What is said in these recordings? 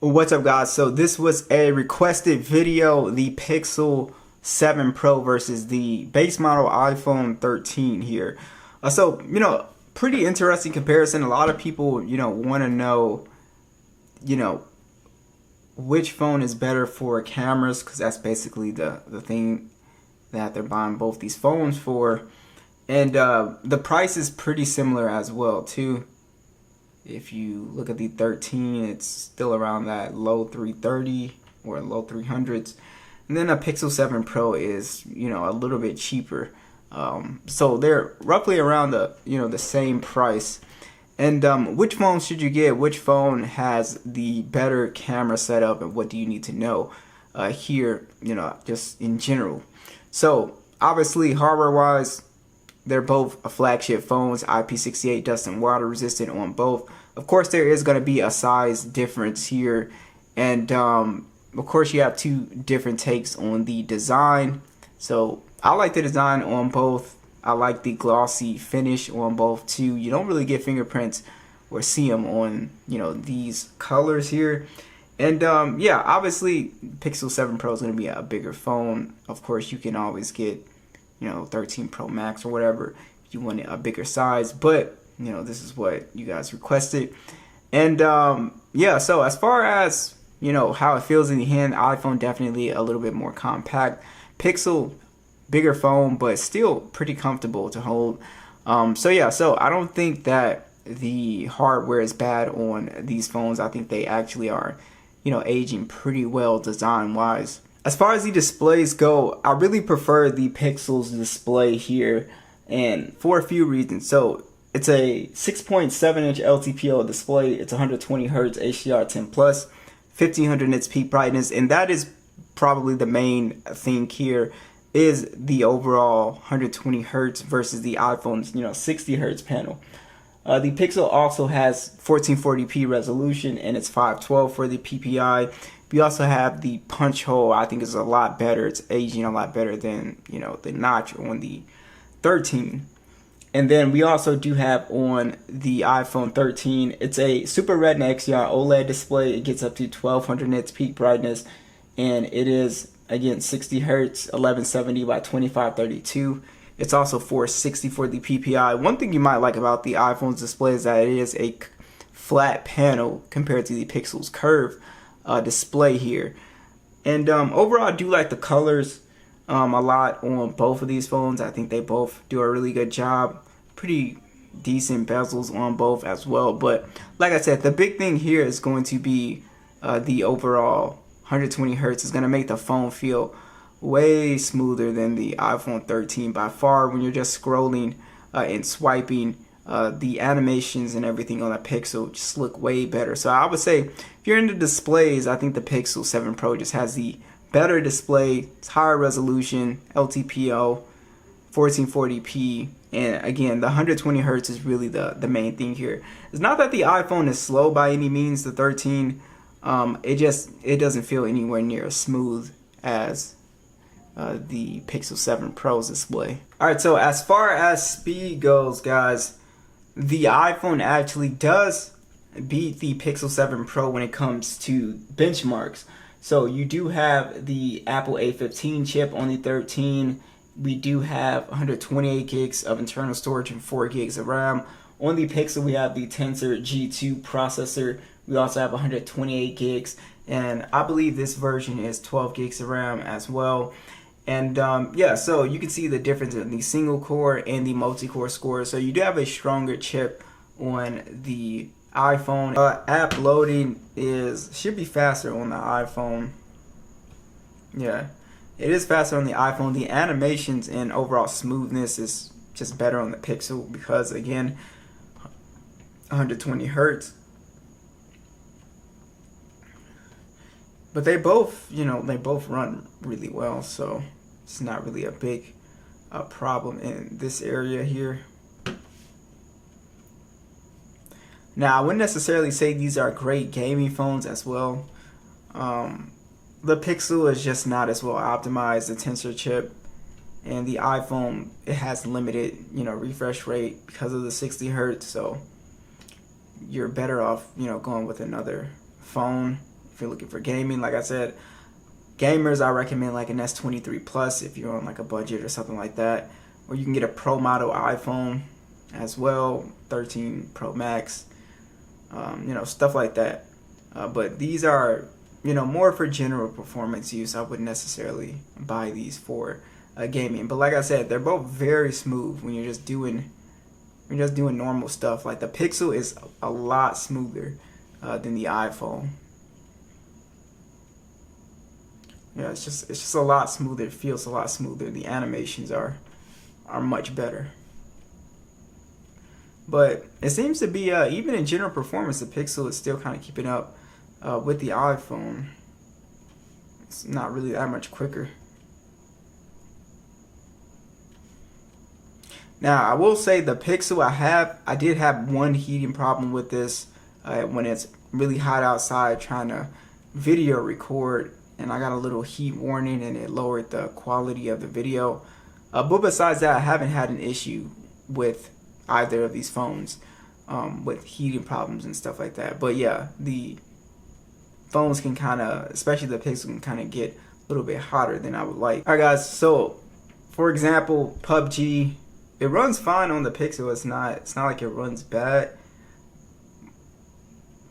What's up, guys? So this was a requested video, the Pixel 7 Pro versus the base model iPhone 13 here. Pretty interesting comparison. A lot of people, want to know, which phone is better for cameras, because that's basically the thing that they're buying both these phones for. And the price is pretty similar as well, too. If you look at the 13, it's still around that low 330 or low 300s. And then a Pixel 7 Pro is, a little bit cheaper. So they're roughly around the same price. And which phone should you get? Which phone has the better camera setup, and what do you need to know here, just in general? So obviously, hardware-wise, they're both flagship phones, IP68 dust and water resistant on both. Of course, there is going to be a size difference here. And of course, you have two different takes on the design. So I like the design on both. I like the glossy finish on both too. You don't really get fingerprints or see them on, these colors here. And yeah, obviously, Pixel 7 Pro is going to be a bigger phone. Of course, you can always get 13 Pro Max or whatever if you want a bigger size, but this is what you guys requested. And yeah, so as far as how it feels in the hand, iPhone definitely a little bit more compact. Pixel, bigger phone, but still pretty comfortable to hold. So yeah, so I don't think that the hardware is bad on these phones. I think they actually are aging pretty well design wise. As far as the displays go, I really prefer the Pixel's display here, and for a few reasons. So it's a 6.7-inch LTPO display. It's 120 Hz HDR10+, 1500 nits peak brightness, and that is probably the main thing here, is the overall 120 Hz versus the iPhone's 60 Hz panel. The Pixel also has 1440p resolution, and it's 512 for the PPI. We also have the punch hole. I think is a lot better. It's aging a lot better than the notch on the 13. And then we also do have on the iPhone 13, it's a Super Retina XDR OLED display. It gets up to 1200 nits peak brightness, and it is again 60 Hz, 1170 by 2532. It's also 460 for the PPI. One thing you might like about the iPhone's display is that it is a flat panel compared to the Pixel's curve display here. And overall, I do like the colors a lot on both of these phones. I think they both do a really good job. Pretty decent bezels on both as well. But like I said, the big thing here is going to be the overall 120 Hz is going to make the phone feel way smoother than the iPhone 13 by far. When you're just scrolling and swiping, the animations and everything on the Pixel just look way better. So I would say if you're into displays, I think the Pixel 7 Pro just has the better display. It's higher resolution, LTPO, 1440p, and again, the 120 Hz is really the main thing here. It's not that the iPhone is slow by any means, the 13. It doesn't feel anywhere near as smooth as the Pixel 7 Pro's display. Alright, so as far as speed goes, guys, the iPhone actually does beat the Pixel 7 Pro when it comes to benchmarks. So you do have the Apple A15 chip on the 13. We do have 128 gigs of internal storage and 4 gigs of RAM. On the Pixel, we have the Tensor G2 processor. We also have 128 gigs, and I believe this version is 12 gigs of RAM as well. And yeah, so you can see the difference in the single core and the multi-core score. So you do have a stronger chip on the iPhone. App loading should be faster on the iPhone. Yeah, it is faster on the iPhone. The animations and overall smoothness is just better on the Pixel because, again, 120 Hz. But they both, they both run really well, so it's not really a big problem in this area here. Now, I wouldn't necessarily say these are great gaming phones as well. The Pixel is just not as well optimized, the Tensor chip, and the iPhone, it has limited, refresh rate because of the 60 Hz, so you're better off, going with another phone If you're looking for gaming, like I said, gamers, I recommend like an S23 Plus if you're on like a budget or something like that. Or you can get a Pro model iPhone as well, 13 Pro Max, stuff like that. But these are, more for general performance use. I wouldn't necessarily buy these for gaming. But like I said, they're both very smooth when you're just doing normal stuff. Like the Pixel is a lot smoother than the iPhone. Yeah, it's just a lot smoother. It feels a lot smoother. The animations are much better. But it seems to be, even in general performance, the Pixel is still kind of keeping up with the iPhone. It's not really that much quicker. Now, I will say the Pixel, I did have one heating problem with this when it's really hot outside trying to video record, and I got a little heat warning and it lowered the quality of the video. But besides that, I haven't had an issue with either of these phones with heating problems and stuff like that. But yeah, the phones can kind of, especially the Pixel, can kind of get a little bit hotter than I would like. Alright guys, so for example, PUBG, it runs fine on the Pixel. It's not like it runs bad.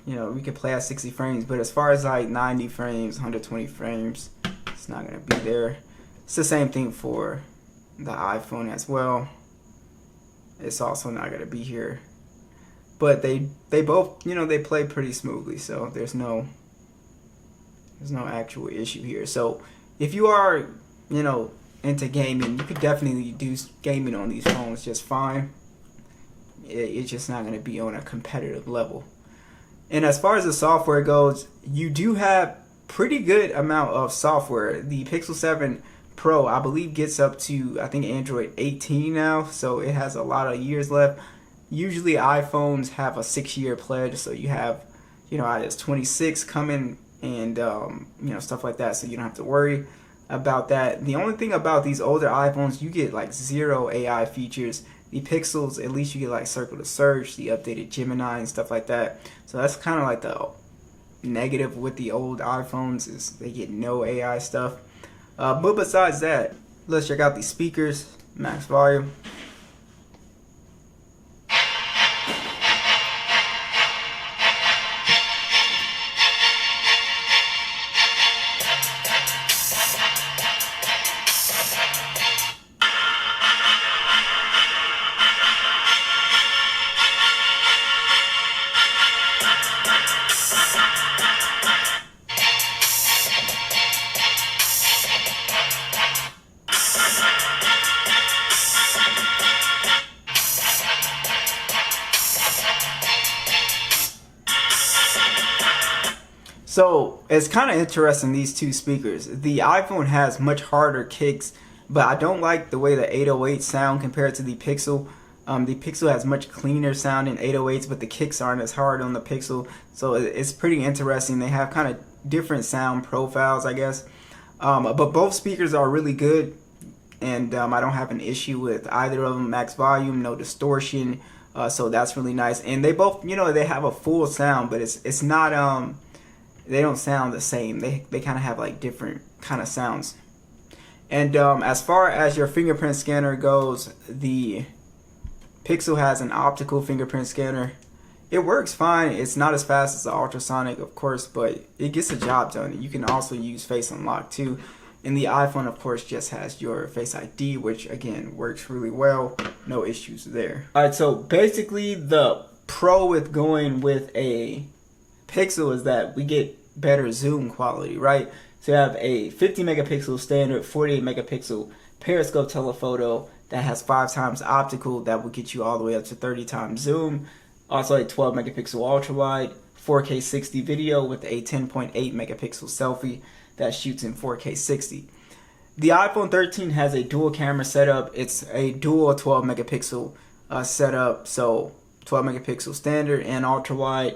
We can play at 60 frames, but as far as like 90 frames, 120 frames, it's not gonna be there. It's the same thing for the iPhone as well. It's also not gonna be here. But they both, they play pretty smoothly, so there's no actual issue here. So if you are, into gaming, you could definitely do gaming on these phones just fine. It's just not going to be on a competitive level. And as far as the software goes, you do have pretty good amount of software. The Pixel 7 Pro, I believe, gets up to, I think, Android 18 now, so it has a lot of years left. Usually iPhones have a 6-year pledge, so you have, iOS 26 coming and, stuff like that, so you don't have to worry about that. The only thing about these older iPhones, you get like 0 AI features. The Pixels, at least you get like Circle to Search, the updated Gemini and stuff like that. So that's kind of like the negative with the old iPhones, is they get no AI stuff. But besides that, let's check out these speakers, max volume. So it's kind of interesting, these two speakers. The iPhone has much harder kicks, but I don't like the way the 808s sound compared to the Pixel. The Pixel has much cleaner sound in 808s, but the kicks aren't as hard on the Pixel. So it's pretty interesting. They have kind of different sound profiles, I guess. But both speakers are really good, and I don't have an issue with either of them. Max volume, no distortion, so that's really nice. And they both, they have a full sound, but it's not they don't sound the same. They kind of have like different kind of sounds. And as far as your fingerprint scanner goes, the Pixel has an optical fingerprint scanner. It works fine. It's not as fast as the ultrasonic, of course, but it gets the job done. You can also use Face Unlock too. And the iPhone, of course, just has your Face ID, which again works really well. No issues there. All right, so basically the pro with going with a Pixel is that we get better zoom quality, right? So you have a 50 megapixel standard, 48 megapixel periscope telephoto that has 5 times optical that will get you all the way up to 30 times zoom. Also a 12 megapixel ultra wide, 4K 60 video with a 10.8 megapixel selfie that shoots in 4K 60. The iPhone 13 has a dual camera setup. It's a dual 12 megapixel setup, so 12 megapixel standard and ultra wide,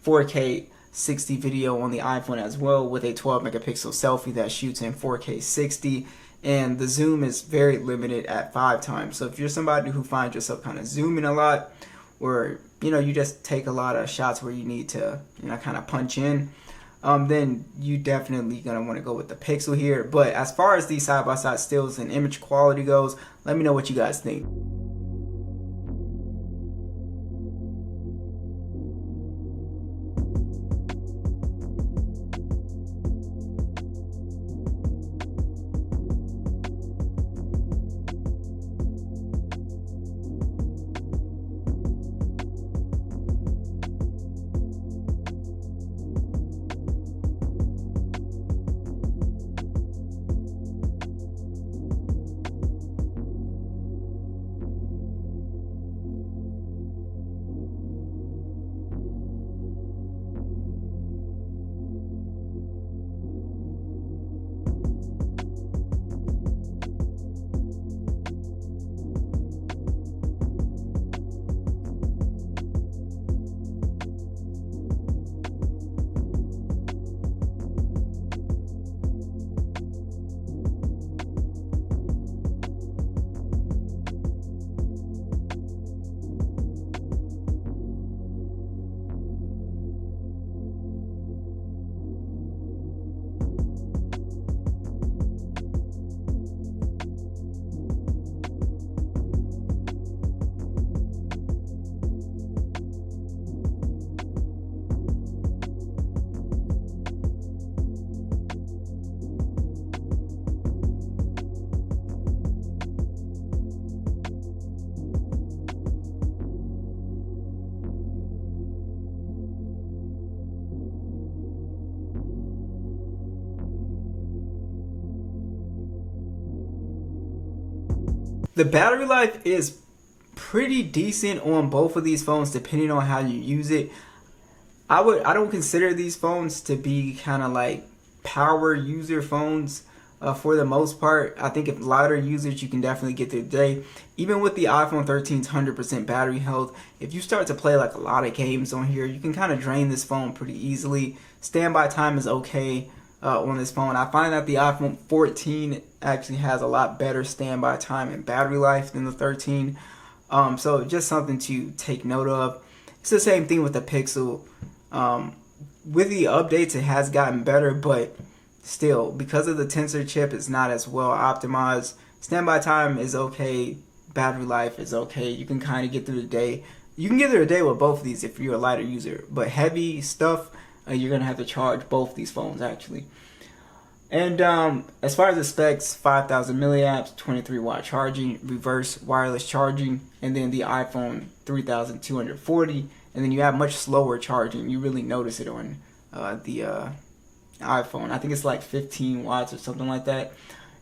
4K 60 video on the iPhone as well, with a 12 megapixel selfie that shoots in 4K 60, and the zoom is very limited at 5 times. So if you're somebody who finds yourself kind of zooming a lot, or you just take a lot of shots where you need to kind of punch in, then you definitely gonna want to go with the Pixel here. But as far as these side-by-side stills and image quality goes, let me know what you guys think. The battery life is pretty decent on both of these phones depending on how you use it. I don't consider these phones to be kind of like power user phones for the most part. I think if lighter users, you can definitely get through the day. Even with the iPhone 13's 100% battery health, if you start to play like a lot of games on here, you can kind of drain this phone pretty easily. Standby time is okay on this phone. I find that the iPhone 14 actually has a lot better standby time and battery life than the 13. So just something to take note of. It's the same thing with the Pixel. With the updates, it has gotten better, but still, because of the tensor chip, it's not as well optimized. Standby time is okay. Battery life is okay. You can kind of get through the day. You can get through the day with both of these if you're a lighter user. But heavy stuff, you're going to have to charge both these phones, actually. And as far as the specs, 5,000 milliamps, 23 watt charging, reverse wireless charging, and then the iPhone 3,240. And then you have much slower charging. You really notice it on the iPhone. I think it's like 15 watts or something like that.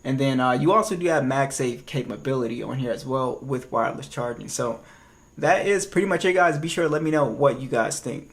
And then you also do have MagSafe capability on here as well with wireless charging. So that is pretty much it, guys. Be sure to let me know what you guys think.